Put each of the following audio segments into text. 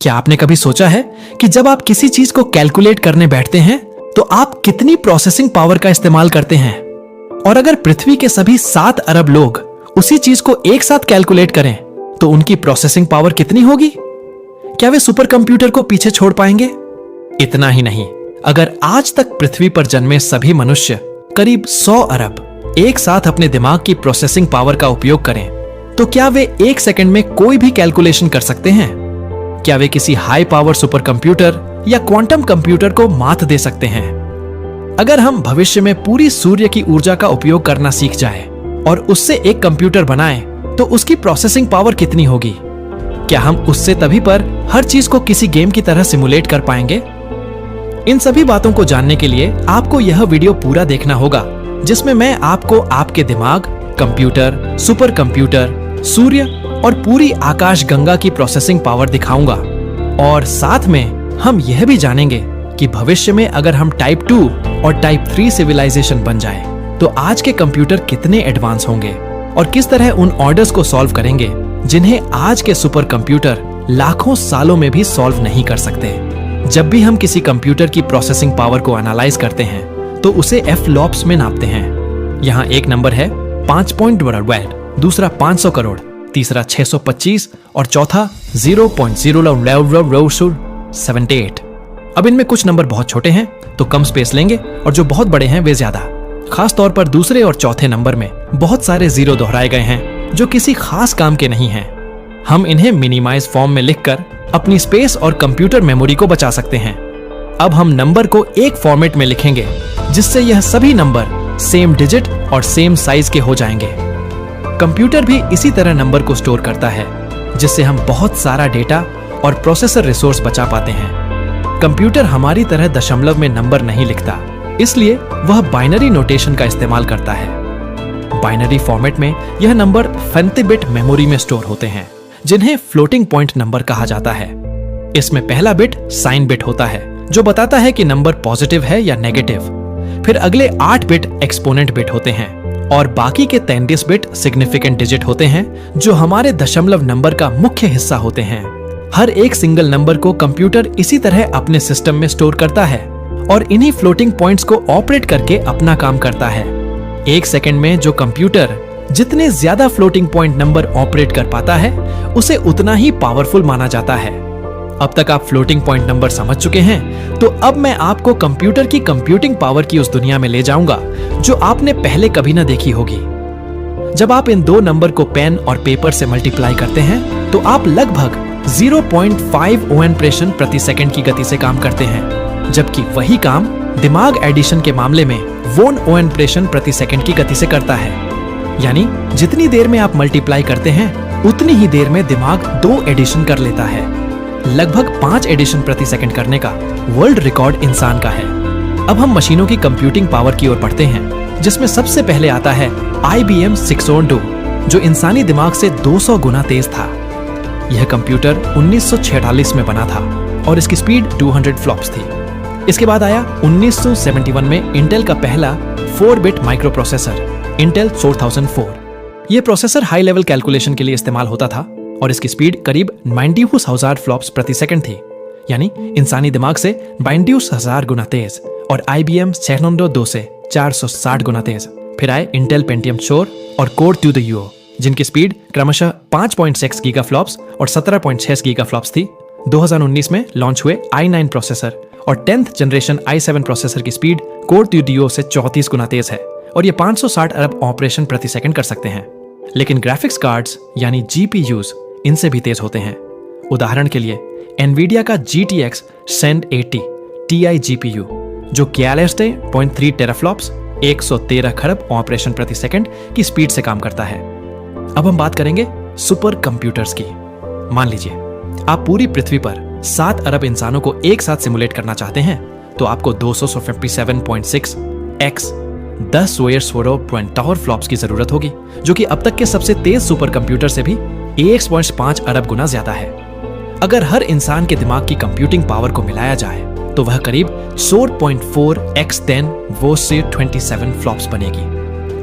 क्या आपने कभी सोचा है कि जब आप किसी चीज को कैलकुलेट करने बैठते हैं तो आप कितनी प्रोसेसिंग पावर का इस्तेमाल करते हैं? और अगर पृथ्वी के सभी 7 अरब लोग उसी चीज को एक साथ कैलकुलेट करें तो उनकी प्रोसेसिंग पावर कितनी होगी? क्या वे सुपर कंप्यूटर को पीछे छोड़ पाएंगे? इतना ही नहीं, अगर आज तक पृथ्वी पर जन्मे सभी मनुष्य करीब 100 अरब एक साथ अपने दिमाग की प्रोसेसिंग पावर का उपयोग करें तो क्या वे एक सेकंड में कोई भी कैलकुलेशन कर सकते हैं? क्या वे किसी हाई पावर सुपर कंप्यूटर या क्वांटम कंप्यूटर को मात दे सकते हैं? अगर हम भविष्य में पूरी सूर्य की ऊर्जा का उपयोग करना सीख जाए और उससे एक कंप्यूटर बनाएं, तो उसकी प्रोसेसिंग पावर कितनी होगी? क्या हम उससे तभी पर हर चीज को किसी गेम की तरह सिमुलेट कर पाएंगे? इन सभी बातों को जानने के लिए आपको यह वीडियो पूरा देखना होगा, जिसमें मैं आपको आपके दिमाग, कंप्यूटर, सुपर कंप्यूटर, सूर्य और पूरी आकाश गंगा की प्रोसेसिंग पावर दिखाऊंगा। और साथ में हम यह भी जानेंगे कि भविष्य में अगर हम टाइप 2 और टाइप 3 सिविलाइजेशन बन जाए तो आज के कंप्यूटर कितने एडवांस होंगे और किस तरह उन ऑर्डर्स को सॉल्व करेंगे जिन्हें आज के सुपर कंप्यूटर लाखों सालों में भी सॉल्व नहीं कर सकते। जब भी हम किसी कंप्यूटर की प्रोसेसिंग पावर को एनालाइज करते हैं तो उसे फ्लॉप्स में नापते हैं। यहाँ एक नंबर है 5.12, दूसरा 500 करोड़, तीसरा 625 और चौथा 0.078। अब इनमें कुछ नंबर बहुत छोटे हैं तो कम स्पेस लेंगे और जो बहुत बड़े हैं वे ज्यादा। खास तौर पर दूसरे और चौथे नंबर में बहुत सारे जीरो दोहराए गए हैं जो किसी खास काम के नहीं हैं। हम इन्हें मिनिमाइज फॉर्म में लिखकर अपनी स्पेस और कंप्यूटर मेमोरी को बचा सकते हैं। अब हम नंबर को एक फॉर्मेट में लिखेंगे जिससे यह सभी नंबर सेम डिजिट और सेम साइज के हो जाएंगे। कंप्यूटर भी इसी तरह नंबर को स्टोर करता है, जिससे हम बहुत सारा डेटा और प्रोसेसर रिसोर्स बचा पाते हैं। कंप्यूटर हमारी तरह दशमलव में नंबर नहीं लिखता, इसलिए वह बाइनरी नोटेशन का इस्तेमाल करता है। बाइनरी फॉर्मेट में यह नंबर 50 बिट मेमोरी में स्टोर होते हैं, जिन्हें फ्लोटिंग पॉइंट नंबर कहा जाता है। इसमें पहला बिट साइन बिट होता है जो बताता है कि नंबर पॉजिटिव है या नेगेटिव। फिर अगले 8 बिट एक्सपोनेंट बिट होते हैं और बाकी के 33 बिट सिग्निफिकेंट डिजिट होते हैं जो हमारे दशमलव नंबर का मुख्य हिस्सा होते हैं। हर एक सिंगल नंबर को कंप्यूटर इसी तरह अपने सिस्टम में स्टोर करता है और इन्हीं फ्लोटिंग पॉइंट्स को ऑपरेट करके अपना काम करता है। एक सेकंड में जो कंप्यूटर जितने ज्यादा फ्लोटिंग पॉइंट नंबर ऑपरेट कर पाता है उसे उतना ही पावरफुल माना जाता है। अब तक आप फ्लोटिंग पॉइंट नंबर समझ चुके हैं, तो अब मैं आपको कंप्यूटर की कंप्यूटिंग पावर की उस दुनिया में ले जाऊंगा जो आपने पहले कभी न देखी होगी। जब आप इन दो नंबर को पेन और पेपर से मल्टीप्लाई करते हैं तो आप लगभग 0.5 ओएन प्रति सेकंड की गति से काम करते हैं, जबकि वही काम दिमाग एडिशन के मामले में 1 ओएन प्रति सेकंड की गति से करता है। यानी जितनी देर में आप मल्टीप्लाई करते हैं उतनी ही देर में दिमाग 2 एडिशन कर लेता है। लगभग 5 एडिशन प्रति सेकंड करने का वर्ल्ड रिकॉर्ड इंसान का है। अब हम मशीनों की कंप्यूटिंग पावर की ओर बढ़ते हैं, जिसमें सबसे पहले आता है IBM 602, जो इंसानी दिमाग से 200 गुना तेज था। यह कंप्यूटर 1946 में बना था और इसकी स्पीड 200 फ्लॉप्स थी। इसके बाद आया 1971 में इंटेल का पहला 4 बिट माइक्रो प्रोसेसर इंटेल 4004। यह प्रोसेसर हाई लेवल कैलकुलेशन के लिए इस्तेमाल होता था और इसकी स्पीड करीब 92,000 फ्लॉप्स प्रति सेकंड थी, यानी इंसानी दिमाग से 92,000 गुना तेज, और IBM 602 से 460 गुना तेज। फिर आए इंटेल पेंटियम 4 और कोर 2 Duo, जिनकी स्पीड क्रमशः 5.6 गीगाफ्लॉप्स और 17.6 गीगाफ्लॉप्स थी। 2019 में लॉन्च हुए i9 प्रोसेसर और 10th जनरेशन i7 प्रोसेसर की स्पीड कोर 2 Duo से 34 गुना तेज है और ये 560 अरब ऑपरेशन प्रति सेकंड कर सकते हैं। लेकिन ग्राफिक्स कार्ड्स यानी GPUs इनसे भी तेज होते हैं। उदाहरण के लिए एनवीडिया का GTX Zen 80 Ti GPU, जो 41.3 टेराफ्लॉप्स 113 खरब ऑपरेशन प्रति सेकंड की स्पीड से काम करता है। अब हम बात करेंगे सुपर कंप्यूटर्स की। मान लीजिए आप पूरी पृथ्वी पर 7 अरब इंसानों को एक साथ सिमुलेट करना चाहते हैं, तो आपको 257.6 x 10 स्क्वायर स्वरो टावर फ्लॉप्स की जरूरत होगी, जो कि अब तक के सबसे तेज सुपर कंप्यूटर से भी 1.5 अरब गुना ज्यादा है। अगर हर इंसान के दिमाग की कंप्यूटिंग पावर को मिलाया जाए तो वह करीब 100.4 x 10 वो से 27 फ्लॉप्स बनेगी।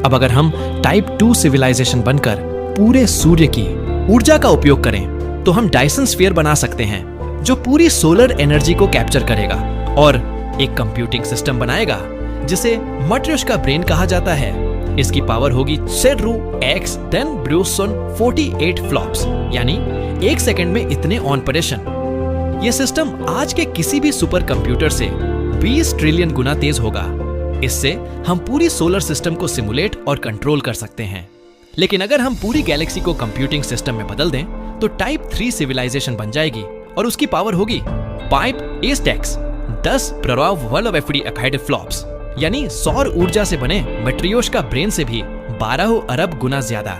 अब अगर हम टाइप 2 सिविलाइजेशन बनकर पूरे सूर्य की ऊर्जा का उपयोग करें तो हम डायसन स्फीयर बना सकते हैं, जो पूरी सोलर एनर्जी को कैप्चर करेगा और एक कंप्यूटिंग सिस्टम बनाएगा जिसे मट्रियोश्का ब्रेन कहा जाता है। इसकी पावर होगी सेड्रू एक्स 10 ब्रूसन 48 फ्लॉप्स, यानी 1 सेकंड में इतने ऑपरेशन। यह सिस्टम आज के किसी भी सुपर कंप्यूटर से 20 ट्रिलियन गुना तेज होगा। इससे हम पूरी सोलर सिस्टम को सिमुलेट और कंट्रोल कर सकते हैं। लेकिन अगर हम पूरी गैलेक्सी को कंप्यूटिंग सिस्टम में बदल दें तो टाइप 3 सिविलाइजेशन बन जाएगी और उसकी पावर होगी पाइप एस्टेक्स 10 प्रराव फ्लॉप्स, यानी सौर ऊर्जा से बने मट्रियोश्का ब्रेन से भी 12 अरब गुना ज्यादा।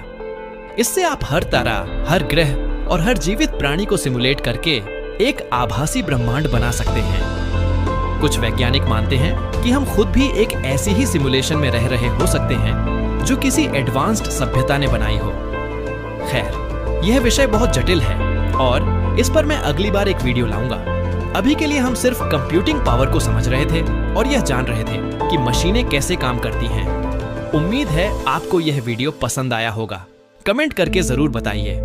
इससे आप हर तारा, हर ग्रह और हर जीवित प्राणी को सिमुलेट करके एक आभासी ब्रह्मांड बना सकते हैं। कुछ वैज्ञानिक मानते हैं कि हम खुद भी एक ऐसी ही सिमुलेशन में रह रहे हो सकते हैं जो किसी एडवांस्ड सभ्यता ने बनाई हो। खैर, यह विषय बहुत जटिल है और इस पर मैं अगली बार एक वीडियो लाऊंगा। अभी के लिए हम सिर्फ कंप्यूटिंग पावर को समझ रहे थे और यह जान रहे थे कि मशीनें कैसे काम करती हैं। उम्मीद है आपको यह वीडियो पसंद आया होगा। कमेंट करके जरूर बताइए।